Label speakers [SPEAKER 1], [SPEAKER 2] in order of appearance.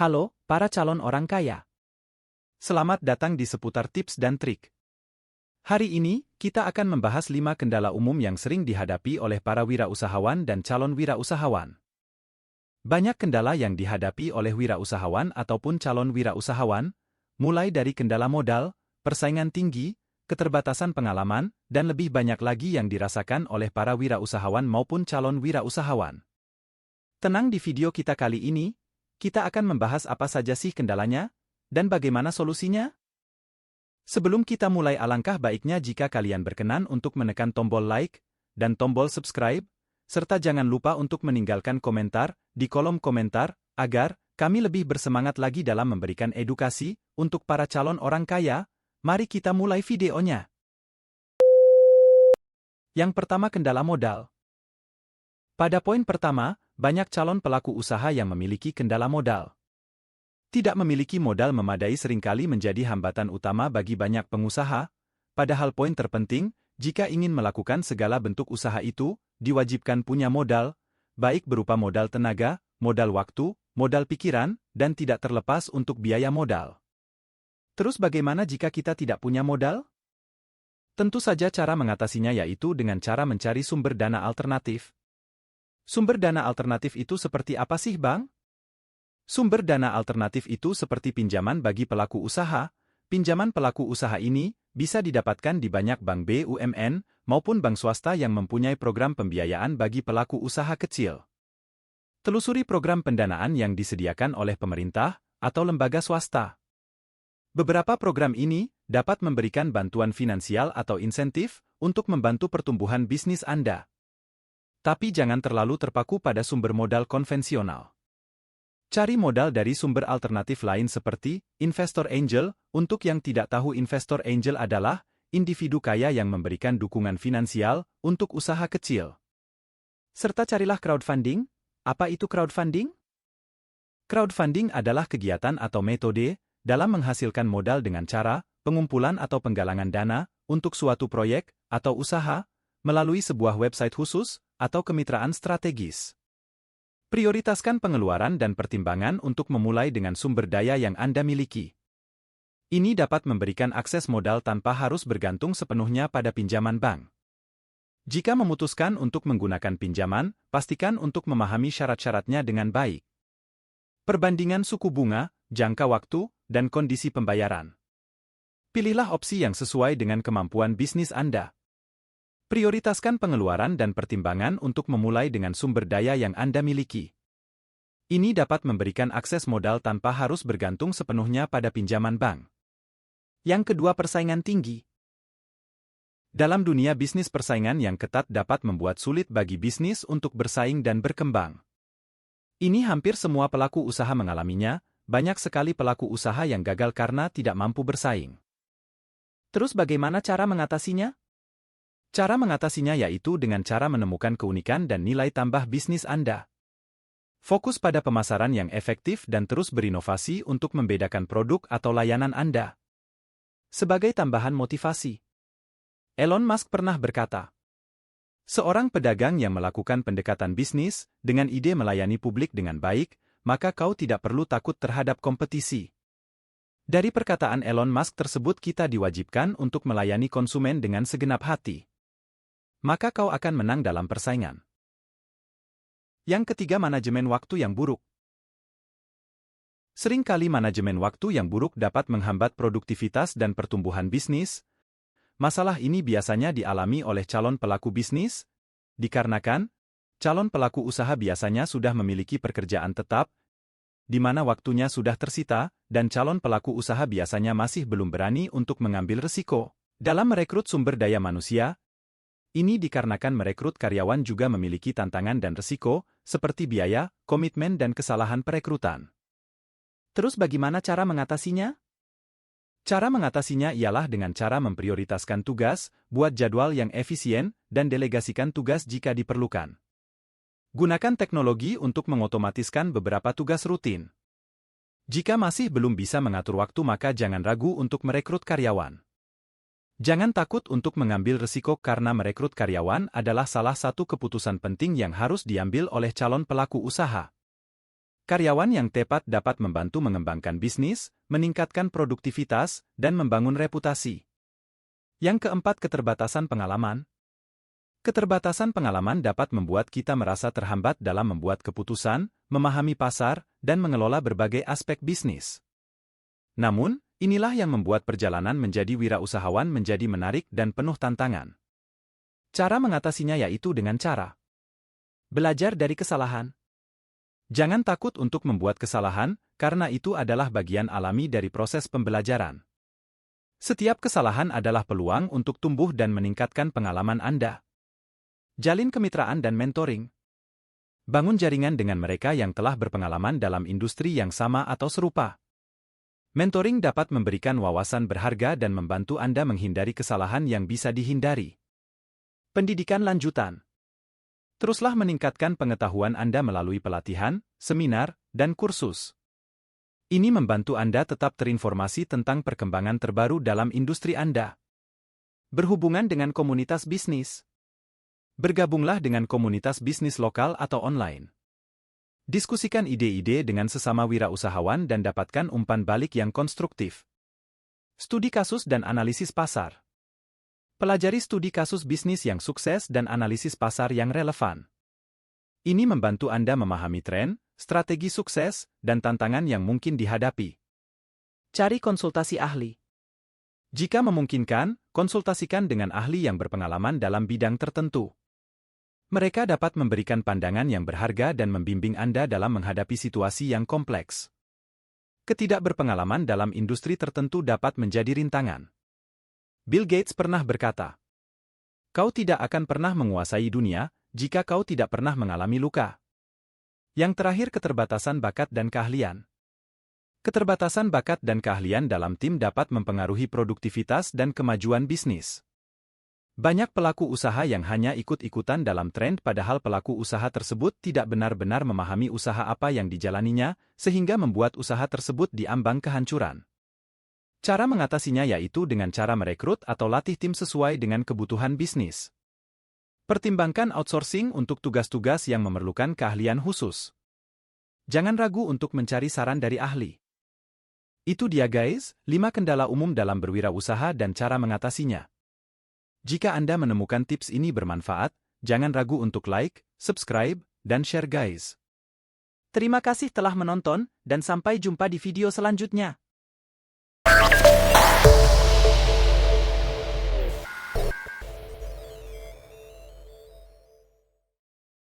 [SPEAKER 1] Halo, para calon orang kaya. Selamat datang di seputar tips dan trik. Hari ini, kita akan membahas 5 kendala umum yang sering dihadapi oleh para wirausahawan dan calon wirausahawan. Banyak kendala yang dihadapi oleh wirausahawan ataupun calon wirausahawan, mulai dari kendala modal, persaingan tinggi, keterbatasan pengalaman, dan lebih banyak lagi yang dirasakan oleh para wirausahawan maupun calon wirausahawan. Tenang, di video kita kali ini, kita akan membahas apa saja sih kendalanya, dan bagaimana solusinya? Sebelum kita mulai, alangkah baiknya jika kalian berkenan untuk menekan tombol like, dan tombol subscribe, serta jangan lupa untuk meninggalkan komentar di kolom komentar, agar kami lebih bersemangat lagi dalam memberikan edukasi untuk para calon orang kaya. Mari kita mulai videonya. Yang pertama, kendala modal. Pada poin pertama, banyak calon pelaku usaha yang memiliki kendala modal. Tidak memiliki modal memadai seringkali menjadi hambatan utama bagi banyak pengusaha, padahal poin terpenting, jika ingin melakukan segala bentuk usaha itu, diwajibkan punya modal, baik berupa modal tenaga, modal waktu, modal pikiran, dan tidak terlepas untuk biaya modal. Terus bagaimana jika kita tidak punya modal? Tentu saja cara mengatasinya yaitu dengan cara mencari sumber dana alternatif. Sumber dana alternatif itu seperti apa sih, Bang? Sumber dana alternatif itu seperti pinjaman bagi pelaku usaha. Pinjaman pelaku usaha ini bisa didapatkan di banyak bank BUMN maupun bank swasta yang mempunyai program pembiayaan bagi pelaku usaha kecil. Telusuri program pendanaan yang disediakan oleh pemerintah atau lembaga swasta. Beberapa program ini dapat memberikan bantuan finansial atau insentif untuk membantu pertumbuhan bisnis Anda. Tapi jangan terlalu terpaku pada sumber modal konvensional. Cari modal dari sumber alternatif lain seperti investor angel. Untuk yang tidak tahu, investor angel adalah individu kaya yang memberikan dukungan finansial untuk usaha kecil. Serta carilah crowdfunding. Apa itu crowdfunding? Crowdfunding adalah kegiatan atau metode dalam menghasilkan modal dengan cara pengumpulan atau penggalangan dana untuk suatu proyek atau usaha melalui sebuah website khusus atau kemitraan strategis. Prioritaskan pengeluaran dan pertimbangan untuk memulai dengan sumber daya yang Anda miliki. Ini dapat memberikan akses modal tanpa harus bergantung sepenuhnya pada pinjaman bank. Jika memutuskan untuk menggunakan pinjaman, pastikan untuk memahami syarat-syaratnya dengan baik. Perbandingan suku bunga, jangka waktu, dan kondisi pembayaran. Pilihlah opsi yang sesuai dengan kemampuan bisnis Anda. Prioritaskan pengeluaran dan pertimbangan untuk memulai dengan sumber daya yang Anda miliki. Ini dapat memberikan akses modal tanpa harus bergantung sepenuhnya pada pinjaman bank. Yang kedua, persaingan tinggi. Dalam dunia bisnis, persaingan yang ketat dapat membuat sulit bagi bisnis untuk bersaing dan berkembang. Ini hampir semua pelaku usaha mengalaminya, banyak sekali pelaku usaha yang gagal karena tidak mampu bersaing. Terus bagaimana cara mengatasinya? Cara mengatasinya yaitu dengan cara menemukan keunikan dan nilai tambah bisnis Anda. Fokus pada pemasaran yang efektif dan terus berinovasi untuk membedakan produk atau layanan Anda. Sebagai tambahan motivasi, Elon Musk pernah berkata, "Seorang pedagang yang melakukan pendekatan bisnis dengan ide melayani publik dengan baik, maka kau tidak perlu takut terhadap kompetisi." Dari perkataan Elon Musk tersebut, kita diwajibkan untuk melayani konsumen dengan segenap hati. Maka kau akan menang dalam persaingan. Yang ketiga, manajemen waktu yang buruk. Seringkali manajemen waktu yang buruk dapat menghambat produktivitas dan pertumbuhan bisnis. Masalah ini biasanya dialami oleh calon pelaku bisnis, dikarenakan calon pelaku usaha biasanya sudah memiliki pekerjaan tetap, di mana waktunya sudah tersita, dan calon pelaku usaha biasanya masih belum berani untuk mengambil risiko dalam merekrut sumber daya manusia. Ini dikarenakan merekrut karyawan juga memiliki tantangan dan risiko, seperti biaya, komitmen, dan kesalahan perekrutan. Terus bagaimana cara mengatasinya? Cara mengatasinya ialah dengan cara memprioritaskan tugas, buat jadwal yang efisien, dan delegasikan tugas jika diperlukan. Gunakan teknologi untuk mengotomatiskan beberapa tugas rutin. Jika masih belum bisa mengatur waktu, maka jangan ragu untuk merekrut karyawan. Jangan takut untuk mengambil risiko karena merekrut karyawan adalah salah satu keputusan penting yang harus diambil oleh calon pelaku usaha. Karyawan yang tepat dapat membantu mengembangkan bisnis, meningkatkan produktivitas, dan membangun reputasi. Yang keempat, keterbatasan pengalaman. Keterbatasan pengalaman dapat membuat kita merasa terhambat dalam membuat keputusan, memahami pasar, dan mengelola berbagai aspek bisnis. Namun, inilah yang membuat perjalanan menjadi wirausahawan menjadi menarik dan penuh tantangan. Cara mengatasinya yaitu dengan cara belajar dari kesalahan. Jangan takut untuk membuat kesalahan, karena itu adalah bagian alami dari proses pembelajaran. Setiap kesalahan adalah peluang untuk tumbuh dan meningkatkan pengalaman Anda. Jalin kemitraan dan mentoring. Bangun jaringan dengan mereka yang telah berpengalaman dalam industri yang sama atau serupa. Mentoring dapat memberikan wawasan berharga dan membantu Anda menghindari kesalahan yang bisa dihindari. Pendidikan lanjutan. Teruslah meningkatkan pengetahuan Anda melalui pelatihan, seminar, dan kursus. Ini membantu Anda tetap terinformasi tentang perkembangan terbaru dalam industri Anda. Berhubungan dengan komunitas bisnis. Bergabunglah dengan komunitas bisnis lokal atau online. Diskusikan ide-ide dengan sesama wirausahawan dan dapatkan umpan balik yang konstruktif. Studi kasus dan analisis pasar. Pelajari studi kasus bisnis yang sukses dan analisis pasar yang relevan. Ini membantu Anda memahami tren, strategi sukses, dan tantangan yang mungkin dihadapi. Cari konsultasi ahli. Jika memungkinkan, konsultasikan dengan ahli yang berpengalaman dalam bidang tertentu. Mereka dapat memberikan pandangan yang berharga dan membimbing Anda dalam menghadapi situasi yang kompleks. Ketidakberpengalaman dalam industri tertentu dapat menjadi rintangan. Bill Gates pernah berkata, "Kau tidak akan pernah menguasai dunia jika kau tidak pernah mengalami luka." Yang terakhir, keterbatasan bakat dan keahlian. Keterbatasan bakat dan keahlian dalam tim dapat mempengaruhi produktivitas dan kemajuan bisnis. Banyak pelaku usaha yang hanya ikut-ikutan dalam tren padahal pelaku usaha tersebut tidak benar-benar memahami usaha apa yang dijalaninya, sehingga membuat usaha tersebut diambang kehancuran. Cara mengatasinya yaitu dengan cara merekrut atau latih tim sesuai dengan kebutuhan bisnis. Pertimbangkan outsourcing untuk tugas-tugas yang memerlukan keahlian khusus. Jangan ragu untuk mencari saran dari ahli. Itu dia guys, 5 kendala umum dalam berwirausaha dan cara mengatasinya. Jika Anda menemukan tips ini bermanfaat, jangan ragu untuk like, subscribe, dan share guys. Terima kasih telah menonton, dan sampai jumpa di video selanjutnya.